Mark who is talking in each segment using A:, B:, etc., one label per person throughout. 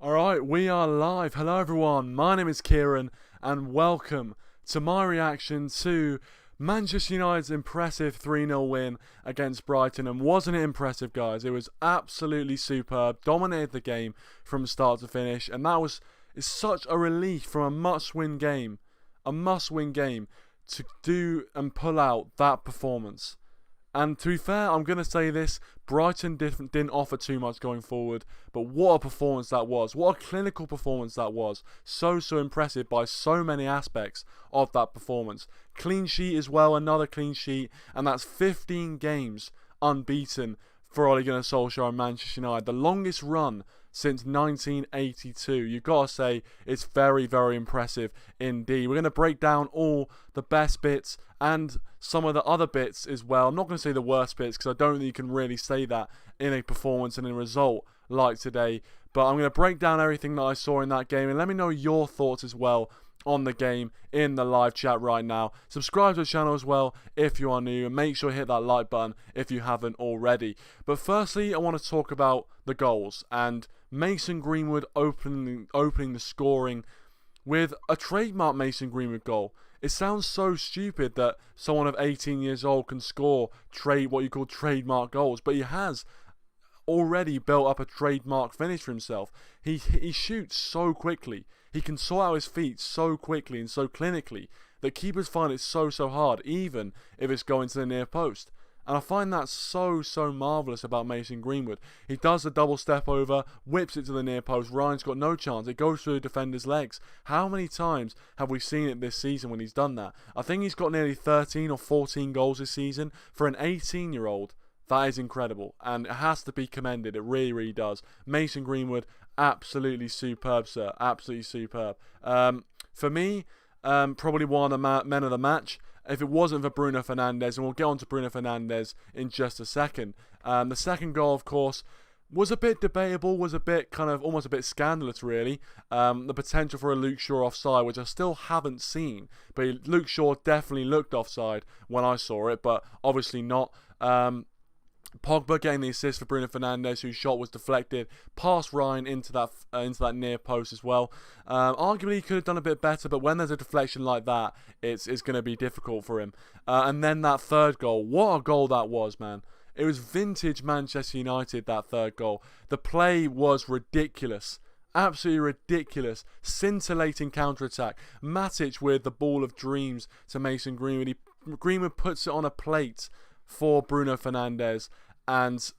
A: Alright, we are live. Hello everyone, my name is Kieran and welcome to my reaction to Manchester United's impressive 3-0 win against Brighton. And wasn't it impressive, guys? It was absolutely superb, dominated the game from start to finish, and it's such a relief from a must-win game to do and pull out that performance. And to be fair, I'm going to say this, Brighton didn't offer too much going forward, but what a performance that was. What a clinical performance that was. So impressive by so many aspects of that performance. Clean sheet as well, another clean sheet, and that's 15 games unbeaten for Ole Gunnar Solskjaer and Manchester United. The longest run since 1982. You've got to say it's very impressive indeed. We're going to break down all the best bits and some of the other bits as well. I'm not going to say the worst bits because I don't think you can really say that in a performance and in a result like today. But I'm going to break down everything that I saw in that game and let me know your thoughts as well on the game in the live chat right now. Subscribe to the channel as well if you are new, and make sure you hit that like button if you haven't already. But firstly, I want to talk about the goals and Mason Greenwood opening the scoring with a trademark Mason Greenwood goal. It sounds so stupid that someone of 18 years old can score what you call trademark goals, but he has already built up a trademark finish for himself. He shoots so quickly. He can sort out his feet so quickly and so clinically that keepers find it so hard, even if it's going to the near post. And I find that so marvellous about Mason Greenwood. He does the double step over, whips it to the near post. Ryan's got no chance. It goes through the defender's legs. How many times have we seen it this season when he's done that? I think he's got nearly 13 or 14 goals this season. For an 18-year-old, that is incredible. And it has to be commended. It really does. Mason Greenwood, absolutely superb, sir. Absolutely superb. For me, probably one of the men of the match. If it wasn't for Bruno Fernandes, and we'll get on to Bruno Fernandes in just a second. The second goal, of course, was a bit debatable, was a bit almost a bit scandalous, really. The potential for a Luke Shaw offside, which I still haven't seen. But Luke Shaw definitely looked offside when I saw it, but obviously not. Pogba getting the assist for Bruno Fernandes, whose shot was deflected past Ryan into that near post as well. Arguably, he could have done a bit better, but when there's a deflection like that, it's going to be difficult for him. And then that third goal, what a goal that was, man. It was vintage Manchester United, that third goal. The play was ridiculous. Absolutely ridiculous. Scintillating counter-attack. Matic with the ball of dreams to Mason Greenwood. Greenwood puts it on a plate for Bruno Fernandes, and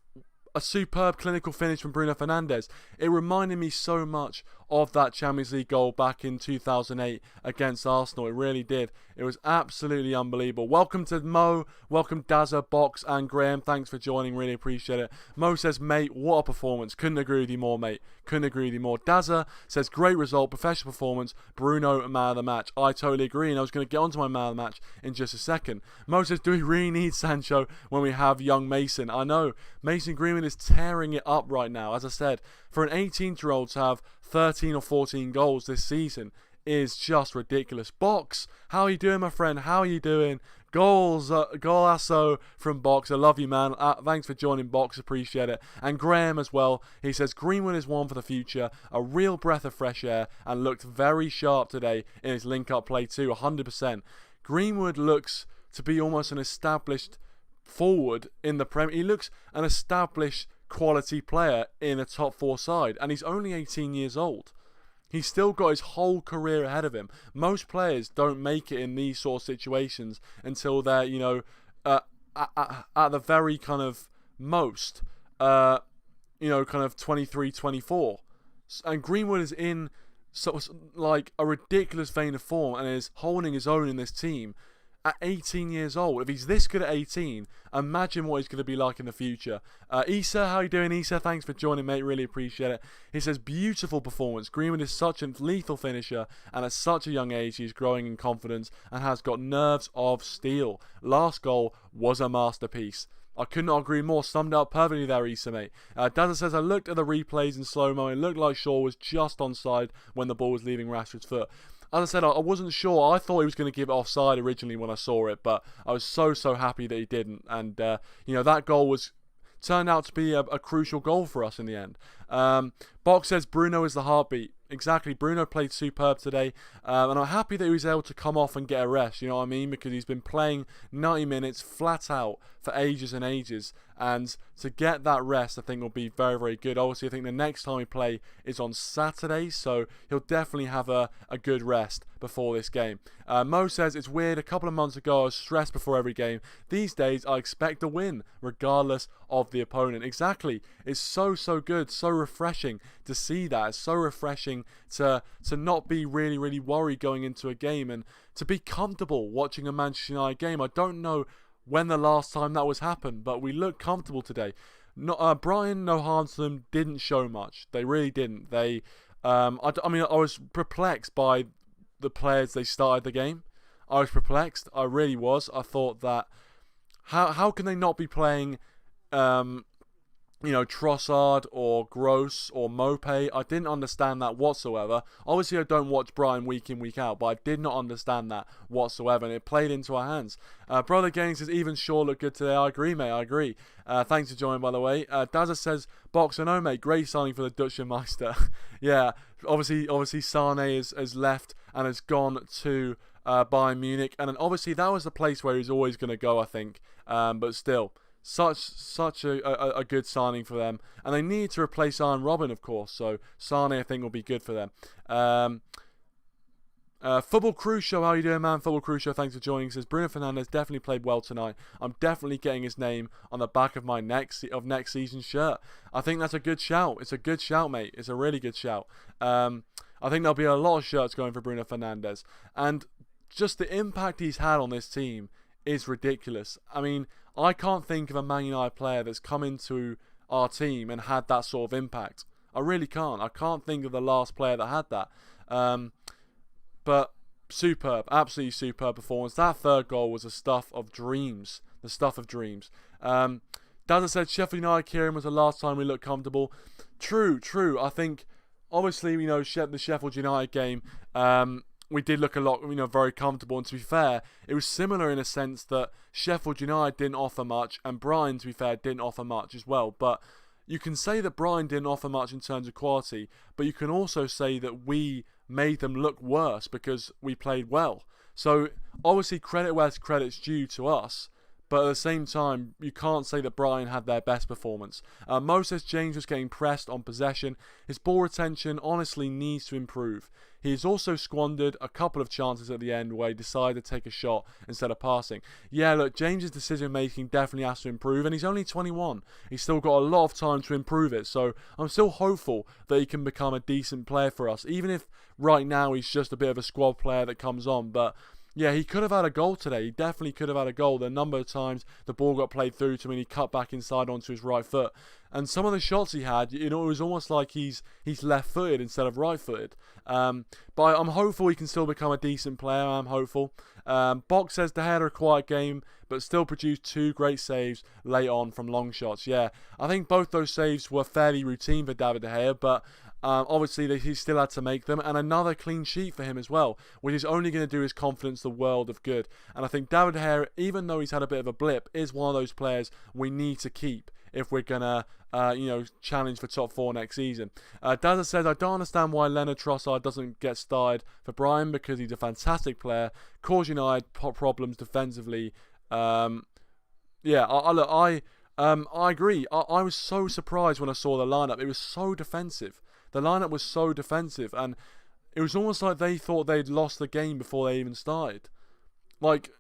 A: a superb clinical finish from Bruno Fernandes. It reminded me so much of that Champions League goal back in 2008 against Arsenal. It really did. It was absolutely unbelievable. Welcome to Mo, welcome Dazza, Box and Graham. Thanks for joining, really appreciate it. Mo says, mate, what a performance. Couldn't agree with you more, mate. Couldn't agree with you more. Dazza says, great result, professional performance, Bruno, man of the match. I totally agree, and I was going to get onto my man of the match in just a second. Mo says, do we really need Sancho when we have young Mason? I know, Mason Greenwood is tearing it up right now. As I said, for an 18-year-old to have 13 or 14 goals this season is just ridiculous. Box, how are you doing, my friend? How are you doing? Golasso from Box. I love you, man. Thanks for joining, Box. Appreciate it. And Graham as well. He says, Greenwood is one for the future. A real breath of fresh air and looked very sharp today in his link-up play too, 100%. Greenwood looks to be almost an established forward in the Premier. He looks an established quality player in a top 4 side, and he's only 18 years old. He's still got his whole career ahead of him. Most players don't make it in these sort of situations until they're, you know, at the very kind of most, you know, kind of 23, 24. And Greenwood is in like a ridiculous vein of form and is holding his own in this team at 18 years old. If he's this good at 18, imagine what he's going to be like in the future. Issa, how you doing, Issa? Thanks for joining, mate. Really appreciate it. He says, beautiful performance. Greenwood is such a lethal finisher, and at such a young age, he's growing in confidence and has got nerves of steel. Last goal was a masterpiece. I could not agree more. Summed up perfectly there, Issa, mate. Dazza says, I looked at the replays in slow-mo. It looked like Shaw was just onside when the ball was leaving Rashford's foot. As I said, I wasn't sure. I thought he was going to give it offside originally when I saw it, but I was so happy that he didn't. And, you know, that goal was turned out to be a crucial goal for us in the end. Box says Bruno is the heartbeat. Exactly, Bruno played superb today, and I'm happy that he was able to come off and get a rest, you know what I mean, because he's been playing 90 minutes flat out for ages and ages, and to get that rest I think will be very, very good. Obviously I think the next time we play is on Saturday, so he'll definitely have a good rest before this game. Mo says, it's weird, a couple of months ago I was stressed before every game. These days I expect a win, regardless of the opponent. Exactly, it's so good, so refreshing to see that. It's so refreshing to not be really, really worried going into a game, and to be comfortable watching a Manchester United game. I don't know when the last time that was happened, but we look comfortable today. Brighton, no harm to them, didn't show much. They really didn't. They, I was perplexed by the players they started the game. I was perplexed. I really was. I thought that how can they not be playing Trossard or Gross or Mopé? I didn't understand that whatsoever. Obviously, I don't watch Brighton week in, week out, but I did not understand that whatsoever, and it played into our hands. Brother Gang says, even Shaw looked good today. I agree, mate. I agree. Thanks for joining, by the way. Dazza says, Box and mate, great signing for the Dutcher Meister. Yeah, obviously Sane has left and has gone to Bayern Munich, and then obviously that was the place where he's always going to go, I think. But still, such a good signing for them, and they need to replace Iron Robin, of course. So Sane, I think, will be good for them. Football Crew Show, how you doing, man? Football Crew Show, thanks for joining. Says Bruno Fernandes definitely played well tonight. I'm definitely getting his name on the back of my next season's shirt. I think that's a good shout. It's a good shout, mate. It's a really good shout. I think there'll be a lot of shirts going for Bruno Fernandes, and just the impact he's had on this team is ridiculous. I mean, I can't think of a Man United player that's come into our team and had that sort of impact. I really can't. I can't think of the last player that had that. But superb, absolutely superb performance. That third goal was the stuff of dreams. The stuff of dreams. Dazza said Sheffield United, Kieran, was the last time we looked comfortable. True. I think, obviously, the Sheffield United game, we did look a lot, very comfortable. And to be fair, it was similar in a sense that Sheffield United didn't offer much, and Brighton, to be fair, didn't offer much as well. But you can say that Brighton didn't offer much in terms of quality, but you can also say that we made them look worse because we played well. So obviously, credit where credit's due to us. But at the same time, you can't say that Brighton had their best performance. Moses James was getting pressed on possession. His ball retention honestly needs to improve. He has also squandered a couple of chances at the end where he decided to take a shot instead of passing. Yeah, look, James's decision making definitely has to improve, and he's only 21. He's still got a lot of time to improve it, so I'm still hopeful that he can become a decent player for us, even if right now he's just a bit of a squad player that comes on. But yeah, he could have had a goal today. He definitely could have had a goal. The number of times the ball got played through to him and he cut back inside onto his right foot. And some of the shots he had, it was almost like he's left-footed instead of right-footed. But I'm hopeful he can still become a decent player. I'm hopeful. Box says De Gea had a quiet game, but still produced 2 great saves late on from long shots. Yeah, I think both those saves were fairly routine for David De Gea, but obviously he still had to make them, and another clean sheet for him as well, which is only going to do his confidence the world of good. And I think David De Gea, even though he's had a bit of a blip, is one of those players we need to keep if we're going to challenge for top 4 next season. Dazza says, I don't understand why Leonard Trossard doesn't get started for Brighton, because he's a fantastic player, caused United problems defensively. I agree. I was so surprised when I saw the lineup. It was so defensive. The lineup was so defensive, and it was almost like they thought they'd lost the game before they even started. Like,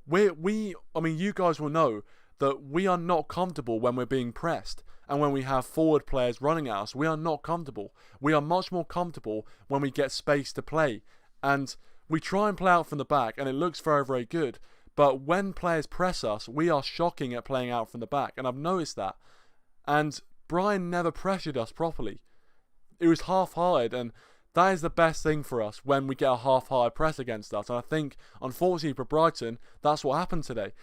A: you guys will know that we are not comfortable when we're being pressed, and when we have forward players running at us, we are not comfortable. We are much more comfortable when we get space to play, and we try and play out from the back, and it looks very, very good. But when players press us, we are shocking at playing out from the back, and I've noticed that. And Brian never pressured us properly. It was half-hearted, and that is the best thing for us when we get a half-hearted press against us. And I think, unfortunately for Brighton, that's what happened today.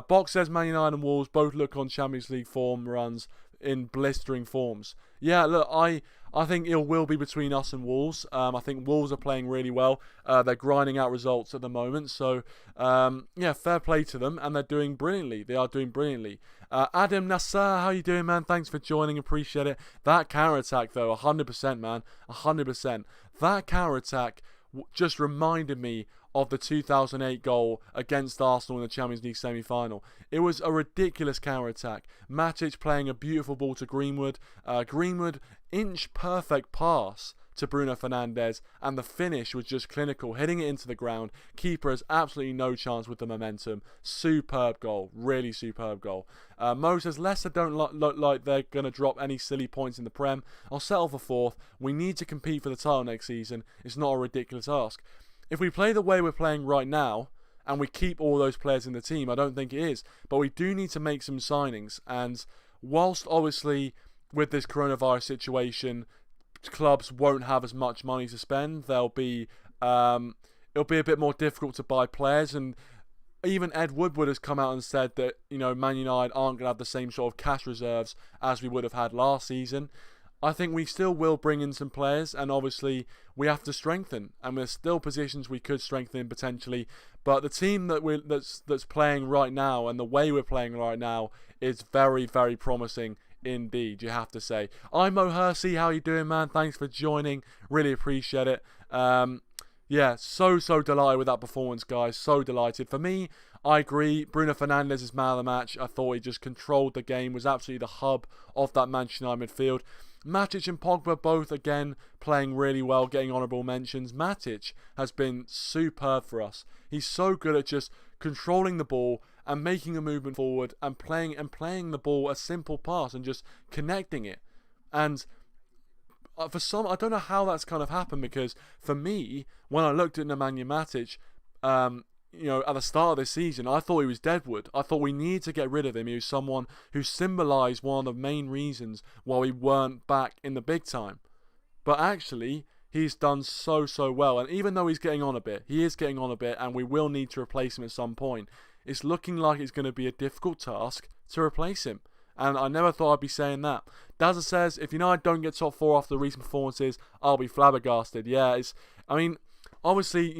A: Box says Man United and Wolves both look on Champions League form runs in blistering forms. Yeah, look, I I think it will be between us and Wolves. I think Wolves are playing really well. They're grinding out results at the moment. So, yeah, fair play to them. And they're doing brilliantly. They are doing brilliantly. Adam Nassar, how you doing, man? Thanks for joining. Appreciate it. That counter-attack, though, 100%, man. 100%. That counter-attack just reminded me of the 2008 goal against Arsenal in the Champions League semi-final. It was a ridiculous counter-attack. Matic playing a beautiful ball to Greenwood. Greenwood, inch-perfect pass to Bruno Fernandes, and the finish was just clinical, hitting it into the ground. Keeper has absolutely no chance with the momentum. Superb goal. Really superb goal. Mo says, Leicester don't look like they're going to drop any silly points in the Prem. I'll settle for 4th. We need to compete for the title next season. It's not a ridiculous ask. If we play the way we're playing right now, and we keep all those players in the team, I don't think it is. But we do need to make some signings. And whilst obviously with this coronavirus situation, clubs won't have as much money to spend, it'll be a bit more difficult to buy players. And even Ed Woodward has come out and said that, Man United aren't going to have the same sort of cash reserves as we would have had last season. I think we still will bring in some players, and obviously we have to strengthen, and there's still positions we could strengthen potentially. But the team that's playing right now and the way we're playing right now is very, very promising indeed, you have to say. I'm Mo Hersey, how you doing, man? Thanks for joining, really appreciate it. Yeah, so delighted with that performance, guys. So delighted. For me, I agree. Bruno Fernandes is man of the match. I thought he just controlled the game, was absolutely the hub of that Manchester United midfield. Matic and Pogba both, again, playing really well, getting honourable mentions. Matic has been superb for us. He's so good at just controlling the ball and making a movement forward and playing the ball a simple pass and just connecting it. And for some, I don't know how that's kind of happened, because for me, when I looked at Nemanja Matic, at the start of this season, I thought he was deadwood. I thought we needed to get rid of him. He was someone who symbolised one of the main reasons why we weren't back in the big time. But actually, he's done so well. And even though he is getting on a bit, and we will need to replace him at some point, it's looking like it's going to be a difficult task to replace him. And I never thought I'd be saying that. Daza says, if United don't get top 4 after the recent performances, I'll be flabbergasted. Yeah, obviously,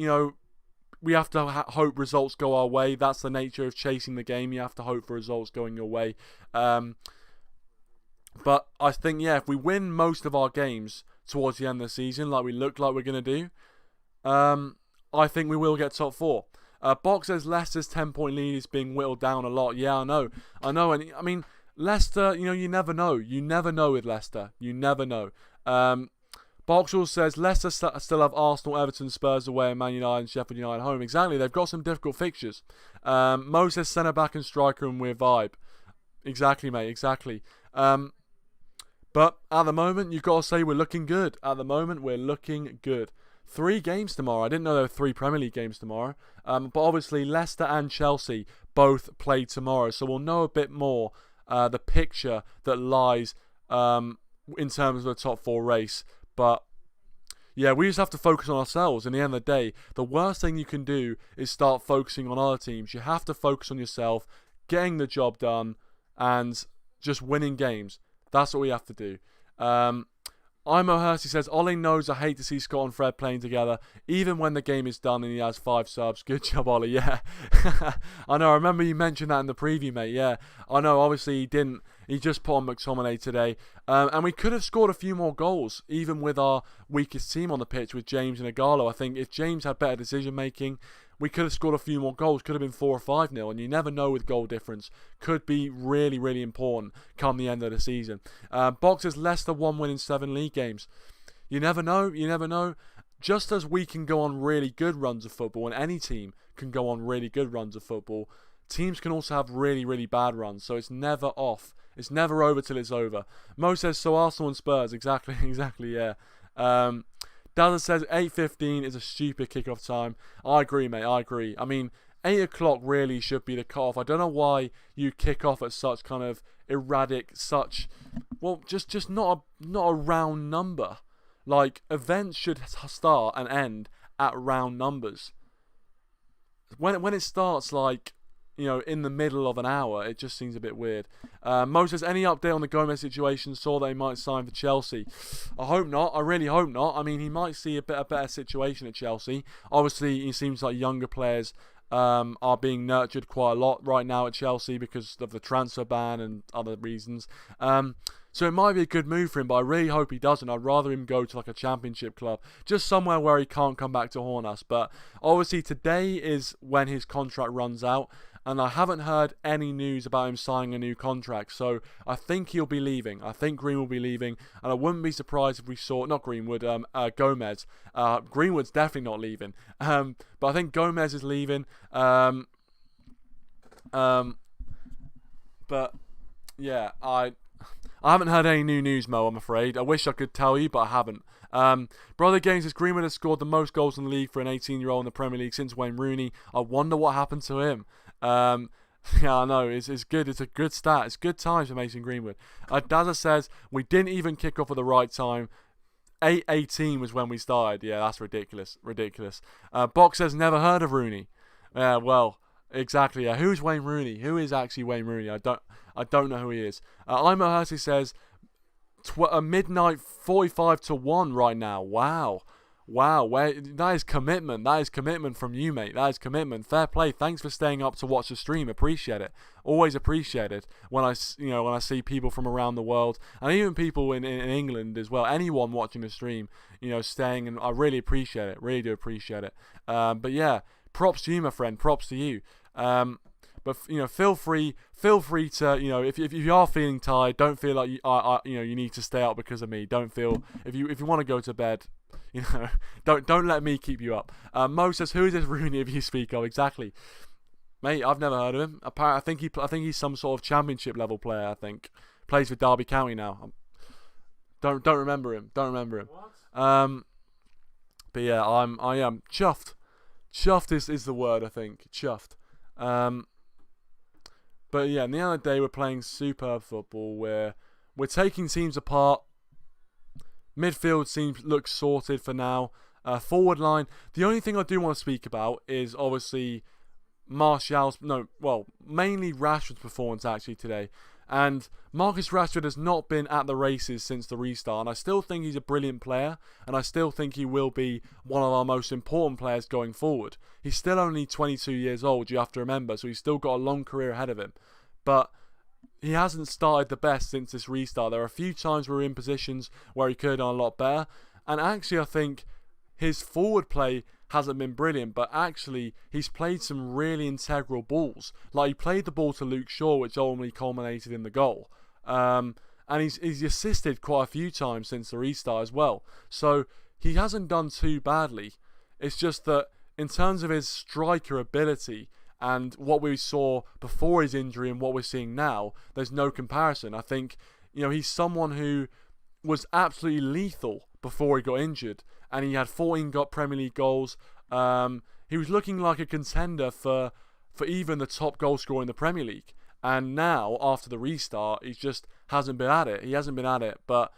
A: we have to hope results go our way. That's the nature of chasing the game. You have to hope for results going your way. But I think, if we win most of our games towards the end of the season, like we look like we're going to do, I think we will get top 4. Box says Leicester's 10-point lead is being whittled down a lot. Yeah, I know. And Leicester, you never know. You never know with Leicester. You never know. Boxall says Leicester still have Arsenal, Everton, Spurs away, and Man United and Sheffield United home. Exactly, they've got some difficult fixtures. Mo says centre back and striker, and we're vibe. Exactly, mate. Exactly. But at the moment, you've got to say we're looking good. At the moment, we're looking good. 3 games tomorrow. I didn't know there were 3 Premier League games tomorrow. But obviously, Leicester and Chelsea both play tomorrow, so we'll know a bit more the picture that lies in terms of the top 4 race. But yeah, we just have to focus on ourselves. In the end of the day, the worst thing you can do is start focusing on other teams. You have to focus on yourself, getting the job done, and just winning games. That's what we have to do. Imo Hersey says, Ole knows I hate to see Scott and Fred playing together, even when the game is done and he has 5 subs. Good job, Ole. Yeah. I know. I remember you mentioned that in the preview, mate. Yeah. I know. Obviously, he didn't. He just put on McTominay today. And we could have scored a few more goals, even with our weakest team on the pitch with James and Igalo. I think if James had better decision-making, we could have scored a few more goals. Could have been 4 or 5-0. And you never know with goal difference. Could be really, really important come the end of the season. Box says Leicester 1 win in 7 league games. You never know. You never know. Just as we can go on really good runs of football, and any team can go on really good runs of football, teams can also have really, really bad runs. So it's never off. It's never over till it's over. Mo says, so Arsenal and Spurs. Exactly, yeah. Dazza says 8:15 is a stupid kickoff time. I agree, mate. I agree. 8 o'clock really should be the cut-off. I don't know why you kick off at such kind of erratic, just not a round number. Like, events should start and end at round numbers. When it starts, like, in the middle of an hour. It just seems a bit weird. Mo says, any update on the Gomez situation? Saw they might sign for Chelsea. I hope not. I really hope not. I mean, he might see a better situation at Chelsea. Obviously, it seems like younger players are being nurtured quite a lot right now at Chelsea because of the transfer ban and other reasons. So it might be a good move for him, but I really hope he doesn't. I'd rather him go to like a championship club, just somewhere where he can't come back to haunt us. But obviously today is when his contract runs out, and I haven't heard any news about him signing a new contract. So I think he'll be leaving. I think Greenwood will be leaving, and I wouldn't be surprised if we saw, not Greenwood, Gomez. Greenwood's definitely not leaving. But I think Gomez is leaving. But yeah, I haven't heard any new news, Mo, I'm afraid. I wish I could tell you, but I haven't. Brother Games says Greenwood has scored the most goals in the league for an 18-year-old in the Premier League since Wayne Rooney. I wonder what happened to him. Yeah, I know. It's good. It's a good stat. It's good times for Mason Greenwood. Daza says, we didn't even kick off at the right time. 8:18 was when we started. Yeah, that's ridiculous. Ridiculous. Box says, never heard of Rooney. Well, exactly. Yeah. Who's Wayne Rooney? Who is actually Wayne Rooney? I don't know who he is. Imo Hersey says, midnight 45 to 1 right now. Wow. That is commitment. That is commitment from you, mate. That is commitment. Fair play. Thanks for staying up to watch the stream. Appreciate it. Always appreciate it when I see people from around the world, and even people in England as well. Anyone watching the stream, staying, and I really appreciate it. Really do appreciate it. But yeah, props to you, my friend. Props to you. But feel free to if you are feeling tired, don't feel like you need to stay up because of me. Don't feel if you want to go to bed, don't let me keep you up. Mo says, who is this Rooney if you speak of? Exactly, mate. I've never heard of him. I think he's some sort of championship level player. I think plays for Derby County now. Don't remember him. What? But yeah, I am chuffed. Chuffed is the word, I think. Chuffed. But yeah, in the end of the day, we're playing superb football. We're taking teams apart. Midfield looks sorted for now. Forward line. The only thing I do want to speak about is obviously mainly Rashford's performance actually today. And Marcus Rashford has not been at the races since the restart. And I still think he's a brilliant player. And I still think he will be one of our most important players going forward. He's still only 22 years old, you have to remember. So he's still got a long career ahead of him. But he hasn't started the best since this restart. There are a few times we're in positions where he could have done a lot better. And actually, I think his forward play hasn't been brilliant, but actually he's played some really integral balls. Like he played the ball to Luke Shaw, which ultimately culminated in the goal. And he's assisted quite a few times since the restart as well. So he hasn't done too badly. It's just that in terms of his striker ability and what we saw before his injury and what we're seeing now, there's no comparison. I think he's someone who was absolutely lethal before he got injured. And he had 14 Premier League goals. He was looking like a contender for even the top goal scorer in the Premier League. And now, after the restart, he just hasn't been at it. He hasn't been at it. But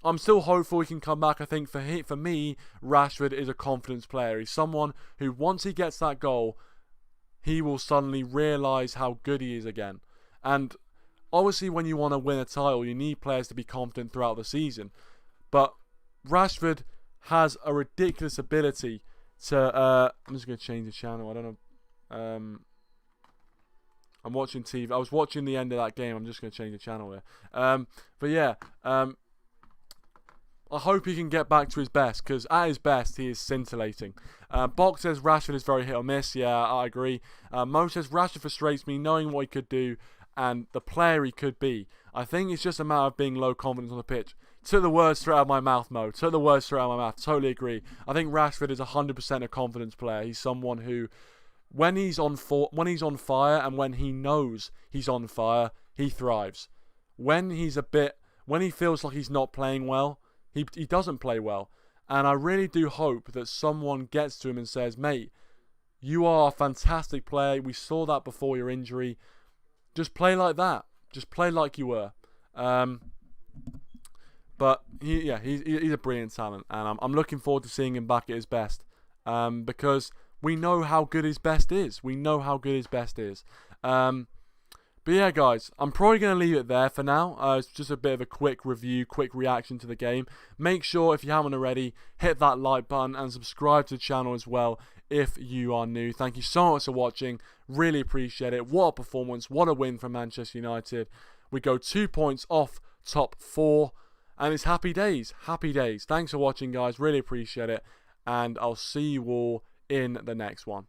A: I'm still hopeful he can come back. I think for me, Rashford is a confidence player. He's someone who, once he gets that goal, he will suddenly realise how good he is again. And obviously, when you want to win a title, you need players to be confident throughout the season. But Rashford has a ridiculous ability to I'm just going to change the channel. I don't know. I'm watching TV. I was watching the end of that game. I'm just going to change the channel here. But yeah, I hope he can get back to his best, because at his best he is scintillating. Box says Rashford is very hit or miss. Yeah, I agree. Mo says Rashford frustrates me knowing what he could do and the player he could be. I think it's just a matter of being low confidence on the pitch. Took the words straight out of my mouth, Mo. Took the words straight out of my mouth. Totally agree. I think Rashford is 100% a confidence player. He's someone who, when he's on fire and when he knows he's on fire, he thrives. When he feels like he's not playing well, he doesn't play well. And I really do hope that someone gets to him and says, mate, you are a fantastic player. We saw that before your injury. Just play like that. Just play like you were. But he's a brilliant talent, and I'm looking forward to seeing him back at his best, because we know how good his best is. But yeah, guys, I'm probably going to leave it there for now. It's just a bit of a quick review, quick reaction to the game. Make sure, if you haven't already, hit that like button and subscribe to the channel as well if you are new. Thank you so much for watching. Really appreciate it. What a performance. What a win from Manchester United. We go 2 points off top 4. And it's happy days. Happy days. Thanks for watching, guys. Really appreciate it. And I'll see you all in the next one.